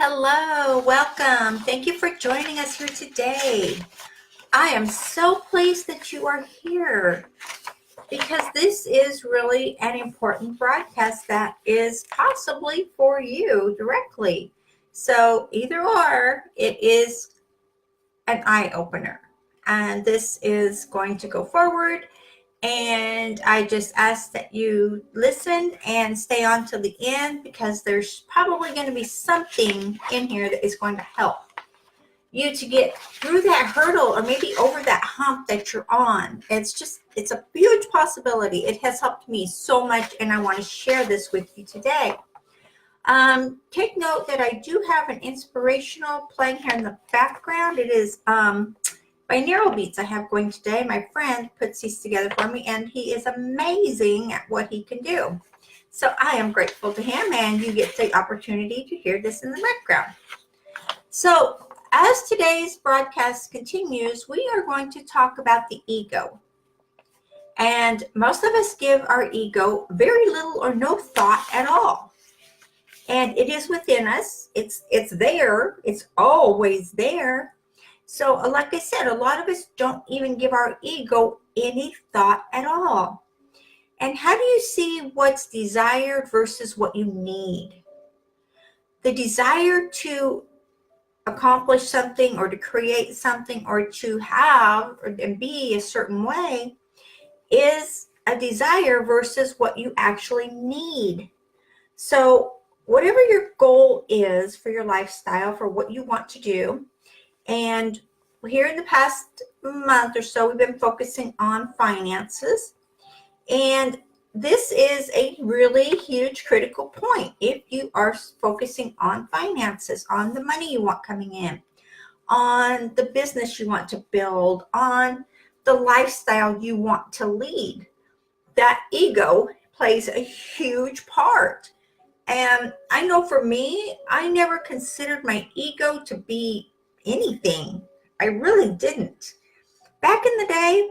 Hello, welcome. Thank you for joining us here today. I am so pleased that you are here because this is really an important broadcast that is possibly for you directly. So either or, it is an eye-opener. And this is going to go forward. And I just ask that you listen and stay on till the end because there's probably going to be something in here that is going to help you to get through that hurdle or maybe over that hump that you're on. It's a huge possibility. It has helped me so much, and I want to share this with you today. Take note that I do have an inspirational playing here in the background. It is binaural beats I have going today. My friend puts these together for me, and he is amazing at what he can do. So I am grateful to him, and you get the opportunity to hear this in the background. So as today's broadcast continues, we are going to talk about the ego. And most of us give our ego very little or no thought at all. And it is within us. It's there. It's always there. So like I said, a lot of us don't even give our ego any thought at all. And how do you see what's desired versus what you need? The desire to accomplish something or to create something or to have and be a certain way is a desire versus what you actually need. So whatever your goal is for your lifestyle, for what you want to do, and here in the past month or so, we've been focusing on finances. And this is a really huge critical point. If you are focusing on finances, on the money you want coming in, on the business you want to build, on the lifestyle you want to lead, that ego plays a huge part. And I know for me, I never considered my ego to be anything. I really didn't. Back in the day,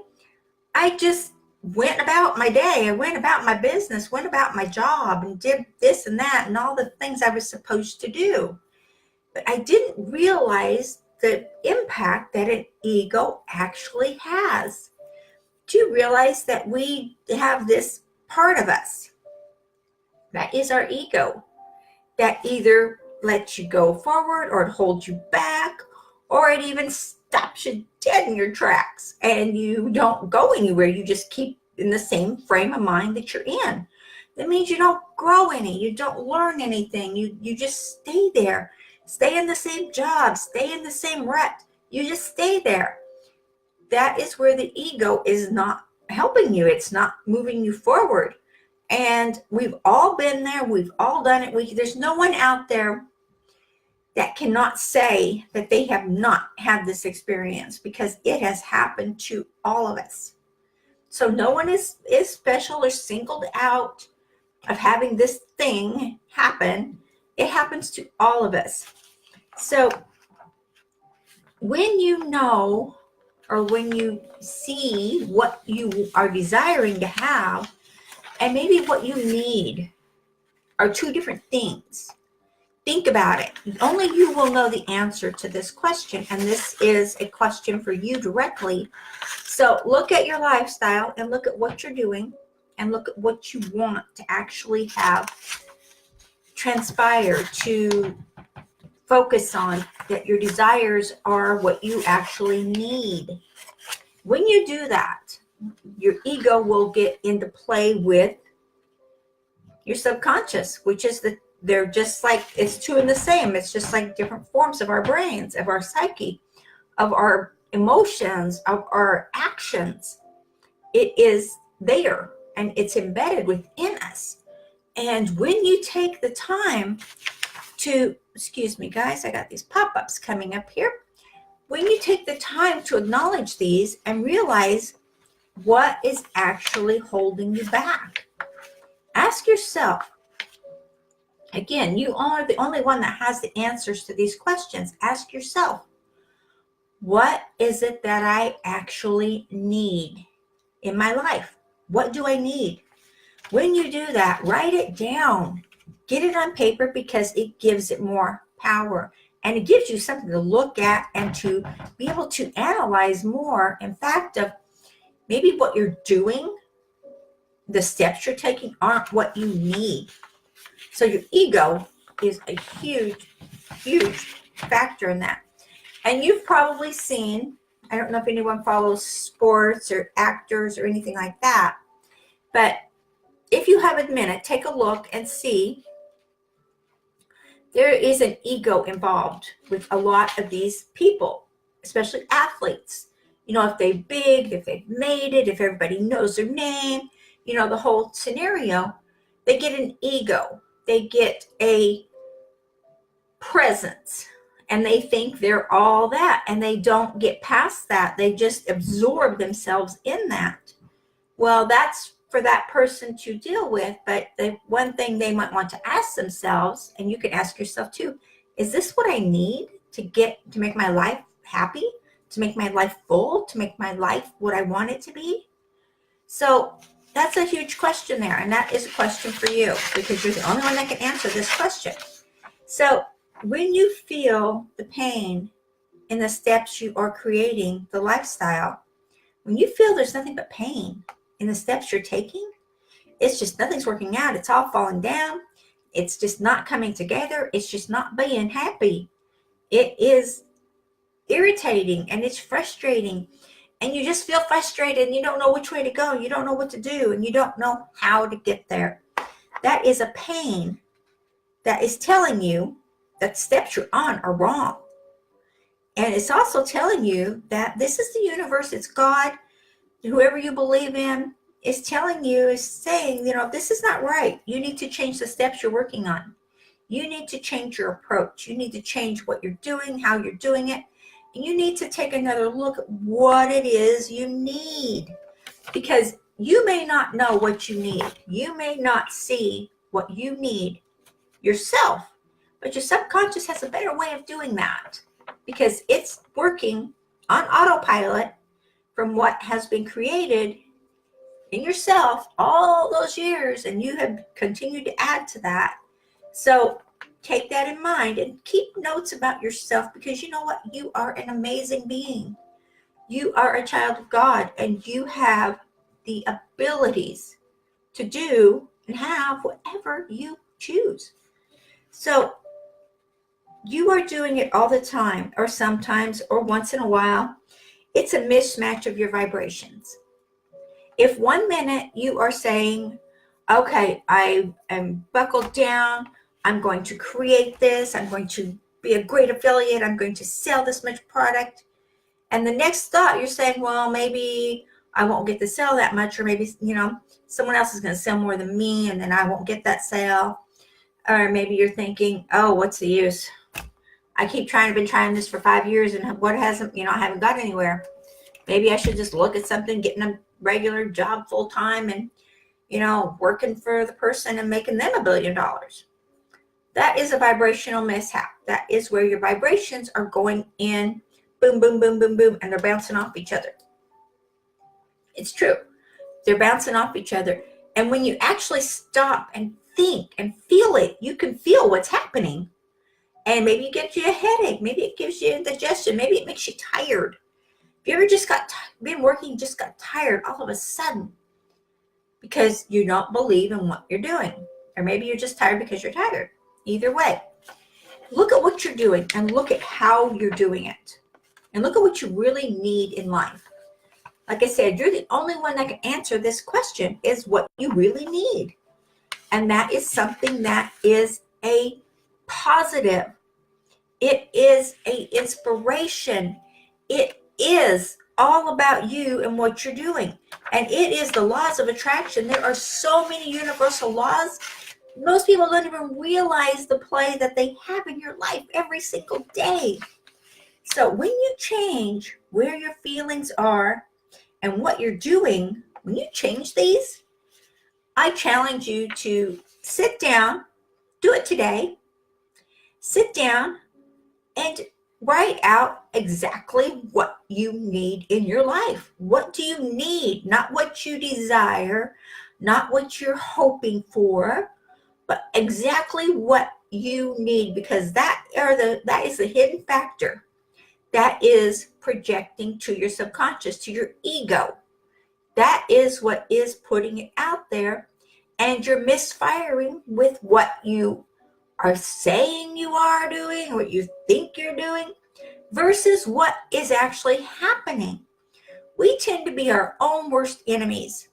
I just went about my day. I went about my business, went about my job, and did this and that and all the things I was supposed to do. But I didn't realize the impact that an ego actually has. Do you realize that we have this part of us? That is our ego. That either lets you go forward or it holds you back, or it even stops you dead in your tracks and you don't go anywhere. You just keep in the same frame of mind that you're in. That means you don't grow any, you don't learn anything. You just stay there, stay in the same job, stay in the same rut. You just stay there. That is where the ego is not helping you. It's not moving you forward. And we've all been there. We've all done it. There's no one out there that cannot say that they have not had this experience, because it has happened to all of us. So no one is special or singled out of having this thing happen. It happens to all of us. So when you know, or when you see what you are desiring to have, and maybe what you need are two different things. Think about it. Only you will know the answer to this question, and this is a question for you directly. So look at your lifestyle and look at what you're doing and look at what you want to actually have transpire, to focus on, that your desires are what you actually need. When you do that, your ego will get into play with your subconscious, which is they're just like, it's two in the same. It's just like different forms of our brains, of our psyche, of our emotions, of our actions. It is there and it's embedded within us. And when you take the time to, excuse me guys, I got these pop-ups coming up here. When you take the time to acknowledge these and realize what is actually holding you back, ask yourself, again, you are the only one that has the answers to these questions. Ask yourself, what is it that I actually need in my life? What do I need? When you do that, write it down. Get it on paper, because it gives it more power. And it gives you something to look at and to be able to analyze more. In fact, of maybe what you're doing, the steps you're taking aren't what you need. So your ego is a huge, huge factor in that. And you've probably seen, I don't know if anyone follows sports or actors or anything like that, but if you have a minute, take a look and see. There is an ego involved with a lot of these people, especially athletes. You know, if they're big, if they've made it, if everybody knows their name, you know, the whole scenario, they get an ego. They get a presence, and they think they're all that, and they don't get past that. They just absorb themselves in that. Well, that's for that person to deal with, but the one thing they might want to ask themselves, and you can ask yourself too, is this what I need to make my life happy, to make my life full, to make my life what I want it to be? So that's a huge question there, and that is a question for you, because you're the only one that can answer this question. So when you feel the pain in the steps you are creating, the lifestyle, when you feel there's nothing but pain in the steps you're taking, it's just nothing's working out. It's all falling down. It's just not coming together. It's just not being happy. It is irritating and it's frustrating. And you just feel frustrated and you don't know which way to go. You don't know what to do and you don't know how to get there. That is a pain that is telling you that the steps you're on are wrong. And it's also telling you that this is the universe, it's God, whoever you believe in, is telling you, is saying, you know, this is not right. You need to change the steps you're working on. You need to change your approach. You need to change what you're doing, how you're doing it. And you need to take another look at what it is you need. Because you may not know what you need. You may not see what you need yourself. But your subconscious has a better way of doing that. Because it's working on autopilot from what has been created in yourself all those years, and you have continued to add to that. So take that in mind and keep notes about yourself, because you know what? You are an amazing being. You are a child of God, and you have the abilities to do and have whatever you choose. So you are doing it all the time, or sometimes, or once in a while. It's a mismatch of your vibrations. If 1 minute you are saying, okay, I am buckled down, I'm going to create this, I'm going to be a great affiliate, I'm going to sell this much product. And the next thought you're saying, well, maybe I won't get to sell that much, or maybe, you know, someone else is going to sell more than me and then I won't get that sale. Or maybe you're thinking, oh, what's the use? I've been trying this for 5 years and what hasn't, you know, I haven't got anywhere. Maybe I should just look at something, getting a regular job full time and, you know, working for the person and making them $1 billion. That is a vibrational mishap. That is where your vibrations are going in, boom, boom, boom, boom, boom, and they're bouncing off each other. It's true. They're bouncing off each other. And when you actually stop and think and feel it, you can feel what's happening. And maybe it gives you a headache. Maybe it gives you indigestion. Maybe it makes you tired. If you ever just been working, just got tired all of a sudden because you don't believe in what you're doing. Or maybe you're just tired because you're tired. Either way, look at what you're doing and look at how you're doing it. And look at what you really need in life. Like I said, you're the only one that can answer this question, is what you really need. And that is something that is a positive. It is a inspiration. It is all about you and what you're doing. And it is the laws of attraction. There are so many universal laws. Most people don't even realize the play that they have in your life every single day. So when you change where your feelings are and what you're doing, when you change these, I challenge you to sit down, do it today, sit down and write out exactly what you need in your life. What do you need? Not what you desire, not what you're hoping for, but exactly what you need, because that is the hidden factor that is projecting to your subconscious, to your ego. That is what is putting it out there, and you're misfiring with what you are saying you are doing, what you think you're doing, versus what is actually happening. We tend to be our own worst enemies.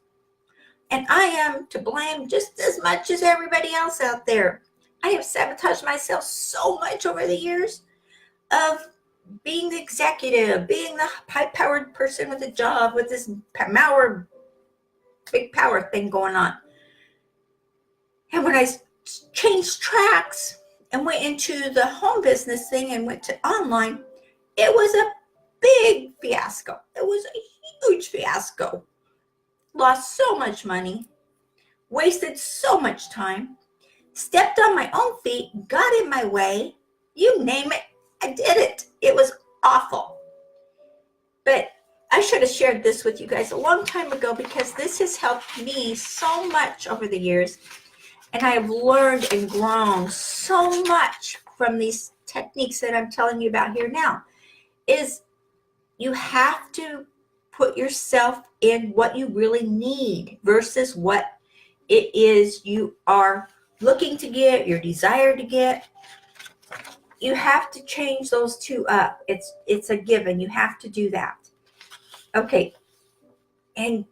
And I am to blame just as much as everybody else out there. I have sabotaged myself so much over the years of being the executive, being the high-powered person with a job, with this big power thing going on. And when I changed tracks and went into the home business thing and went to online, it was a big fiasco. It was a huge fiasco. Lost so much money, wasted so much time, stepped on my own feet, got in my way, you name it, I did it. It was awful. But I should have shared this with you guys a long time ago, because this has helped me so much over the years. And I have learned and grown so much from these techniques that I'm telling you about here now. Is you have to put yourself in what you really need versus what it is you are looking to get, your desire to get. You have to change those two up. It's a given. You have to do that. Okay. And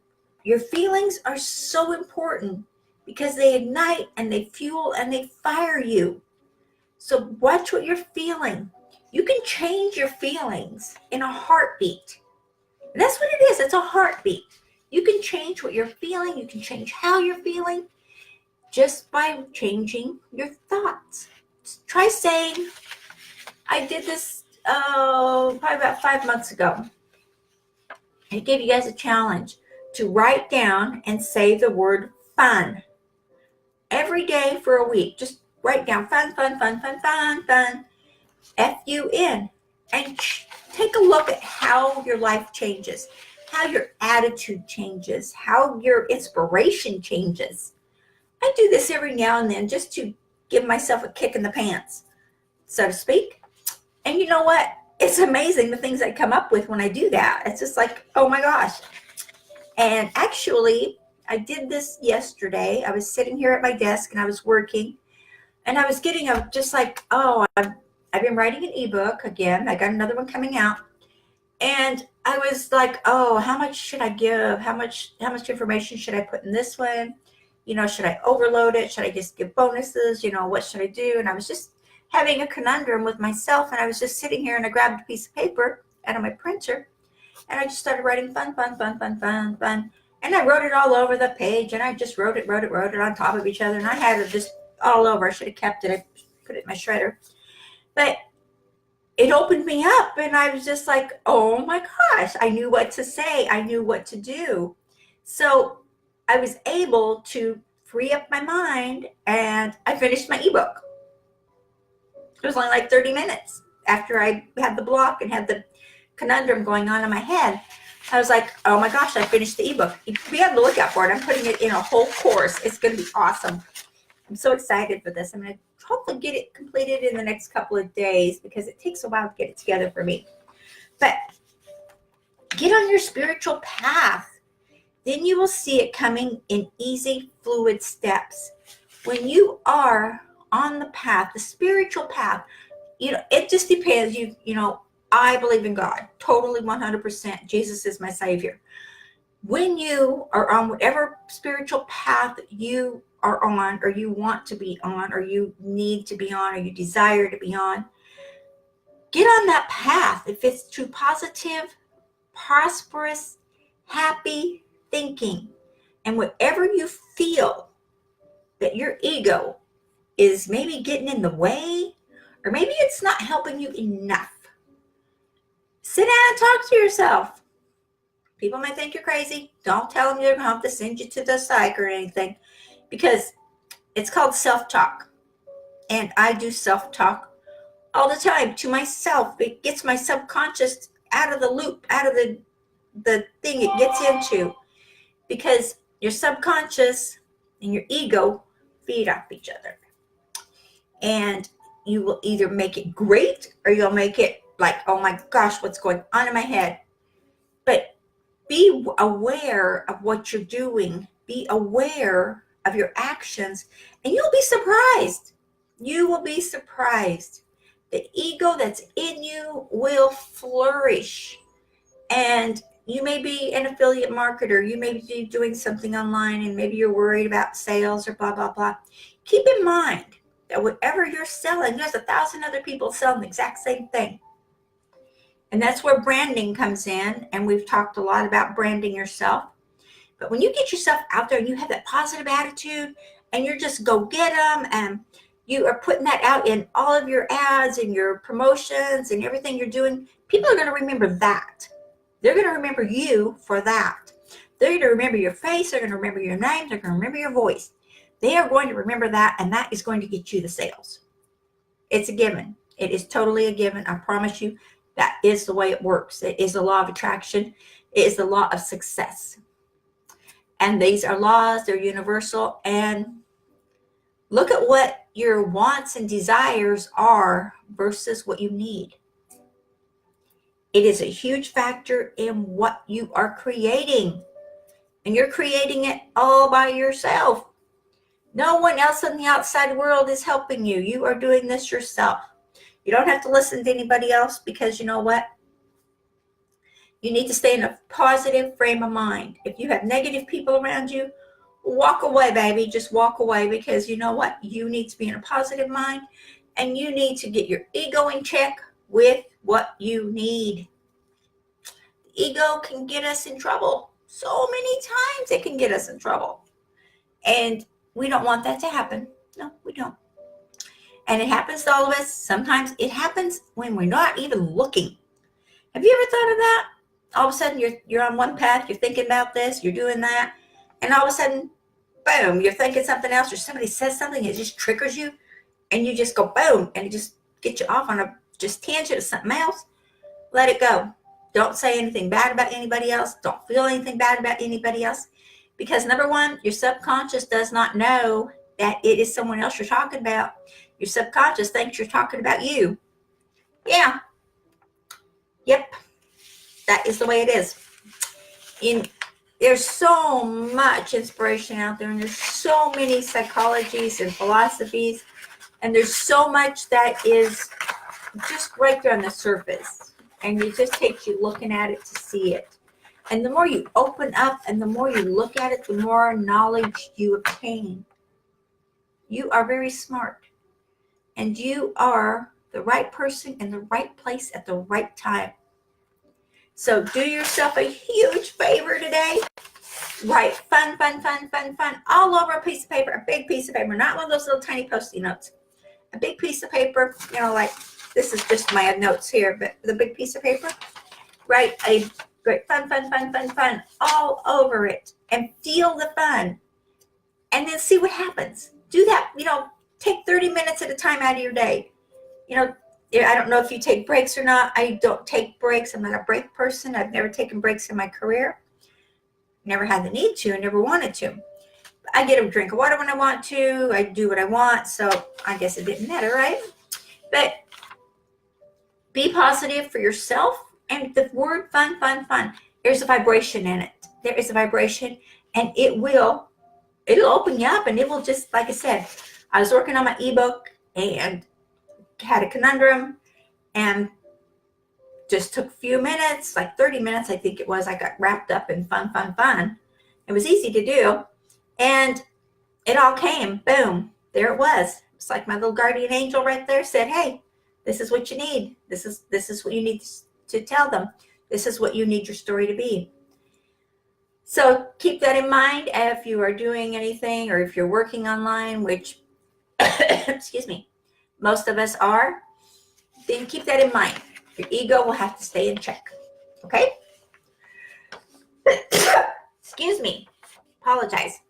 your feelings are so important, because they ignite and they fuel and they fire you. So watch what you're feeling. You can change your feelings in a heartbeat. And that's what it is. It's a heartbeat. You can change what you're feeling. You can change how you're feeling just by changing your thoughts. Try saying, I did this probably about 5 months ago. I gave you guys a challenge to write down and say the word fun. Every day for a week. Just write down fun, fun, fun, fun, fun, fun. F-U-N. And take a look at how your life changes, how your attitude changes, how your inspiration changes. I do this every now and then just to give myself a kick in the pants, so to speak. And you know what? It's amazing the things I come up with when I do that. It's just like, oh my gosh. And actually, I did this yesterday. I was sitting here at my desk and I was working, and I was getting I've been writing an ebook again. I got another one coming out. And I was like, oh, how much should I give? How much information should I put in this one? Should I overload it? Should I just give bonuses? What should I do? And I was just having a conundrum with myself. And I was just sitting here, and I grabbed a piece of paper out of my printer, and I just started writing fun, fun, fun, fun, fun, fun. And I wrote it all over the page, and I just wrote it on top of each other. And I had it just all over. I should have kept it. I put it in my shredder. But it opened me up, and I was just like, oh my gosh, I knew what to say. I knew what to do. So I was able to free up my mind, and I finished my ebook. It was only like 30 minutes after I had the block and had the conundrum going on in my head. I was like, oh my gosh, I finished the ebook. Be on the lookout for it. I'm putting it in a whole course. It's going to be awesome. I'm so excited for this. I'm going to hopefully get it completed in the next couple of days, because it takes a while to get it together for me. But get on your spiritual path. Then you will see it coming in easy, fluid steps. When you are on the path, the spiritual path, it just depends. I believe in God, totally 100%. Jesus is my Savior. When you are on whatever spiritual path you are on, or you want to be on, or you need to be on, or you desire to be on, get on that path. If it's to positive, prosperous, happy thinking, and whatever you feel that your ego is maybe getting in the way, or maybe it's not helping you enough, sit down and talk to yourself. People might think you're crazy. Don't tell them you're going to have to send you to the psych or anything, because it's called self-talk. And I do self-talk all the time to myself. It gets my subconscious out of the loop, out of the thing it gets into, because your subconscious and your ego feed off each other. And you will either make it great or you'll make it like, oh my gosh, what's going on in my head? But be aware of what you're doing. Be aware of your actions, and you'll be surprised. You will be surprised. The ego that's in you will flourish. And you may be an affiliate marketer. You may be doing something online and maybe you're worried about sales or blah, blah, blah. Keep in mind that whatever you're selling, there's 1,000 other people selling the exact same thing. And that's where branding comes in. And we've talked a lot about branding yourself. But when you get yourself out there and you have that positive attitude and you're just go get them and you are putting that out in all of your ads and your promotions and everything you're doing, people are going to remember that. They're going to remember you for that. They're going to remember your face. They're going to remember your name. They're going to remember your voice. They are going to remember that, and that is going to get you the sales. It's a given. It is totally a given. I promise you, that is the way it works. It is the law of attraction. It is the law of success. And these are laws. They're universal. And look at what your wants and desires are versus what you need. It is a huge factor in what you are creating. And you're creating it all by yourself. No one else in the outside world is helping you. You are doing this yourself. You don't have to listen to anybody else, because you know what? You need to stay in a positive frame of mind. If you have negative people around you, walk away, baby. Just walk away, because you know what? You need to be in a positive mind, and you need to get your ego in check with what you need. The ego can get us in trouble. So many times it can get us in trouble. And we don't want that to happen. No, we don't. And it happens to all of us. Sometimes it happens when we're not even looking. Have you ever thought of that? All of a sudden you're on one path, you're thinking about this, you're doing that, and all of a sudden, boom, you're thinking something else, or somebody says something, it just triggers you, and you just go boom, and it just gets you off on a just tangent of something else. Let it go. Don't say anything bad about anybody else. Don't feel anything bad about anybody else. Because number one, your subconscious does not know that it is someone else you're talking about. Your subconscious thinks you're talking about you. Yeah. Yep. That is the way it is. There's so much inspiration out there, and there's so many psychologies and philosophies, and there's so much that is just right there on the surface, and it just takes you looking at it to see it. And the more you open up and the more you look at it, the more knowledge you obtain. You are very smart, and you are the right person in the right place at the right time. So do yourself a huge favor today. Write fun, fun, fun, fun, fun all over a piece of paper, a big piece of paper, not one of those little tiny Post-it notes. A big piece of paper, like this is just my notes here, but the big piece of paper, write a great fun, fun, fun, fun, fun all over it, and feel the fun, and then see what happens. Do that, take 30 minutes at a time out of your day. I don't know if you take breaks or not. I don't take breaks. I'm not a break person. I've never taken breaks in my career. Never had the need to, never wanted to. I get a drink of water when I want to. I do what I want, so I guess it didn't matter, right? But be positive for yourself. And the word fun, fun, fun, there's a vibration in it. There is a vibration, and it'll open you up, and it will just, like I said, I was working on my ebook and had a conundrum, and just took a few minutes, like 30 minutes, I think it was. I got wrapped up in fun, fun, fun. It was easy to do, and it all came, boom, there it was. It's like my little guardian angel right there said, hey, this is what you need. This is what you need to tell them. This is what you need your story to be. So keep that in mind if you are doing anything, or if you're working online, which, excuse me, most of us are, then keep that in mind. Your ego will have to stay in check. Okay? Excuse me. Apologize.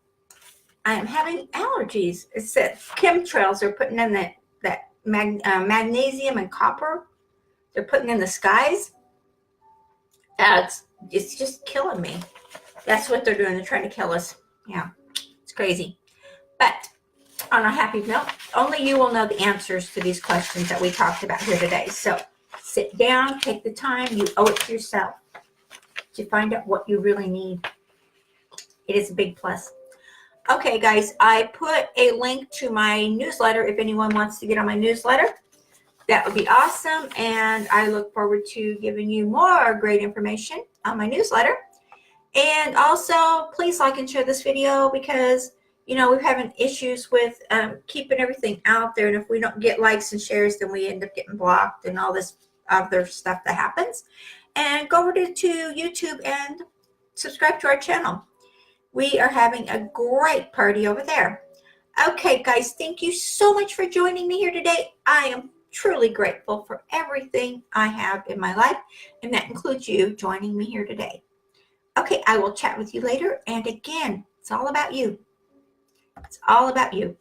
I am having allergies. It said chemtrails are putting in that magnesium and copper. They're putting in the skies. It's just killing me. That's what they're doing. They're trying to kill us. Yeah, it's crazy. But on a happy note, only you will know the answers to these questions that we talked about here today. So sit down, take the time. You owe it to yourself to find out what you really need. It is a big plus. Okay, guys, I put a link to my newsletter if anyone wants to get on my newsletter. That would be awesome, and I look forward to giving you more great information on my newsletter. And also, please like and share this video because, you know, we're having issues with keeping everything out there, and if we don't get likes and shares, then we end up getting blocked and all this other stuff that happens. And go over to YouTube and subscribe to our channel. We are having a great party over there. Okay, guys, thank you so much for joining me here today. I am truly grateful for everything I have in my life, and that includes you joining me here today. Okay, I will chat with you later, and again, it's all about you. It's all about you.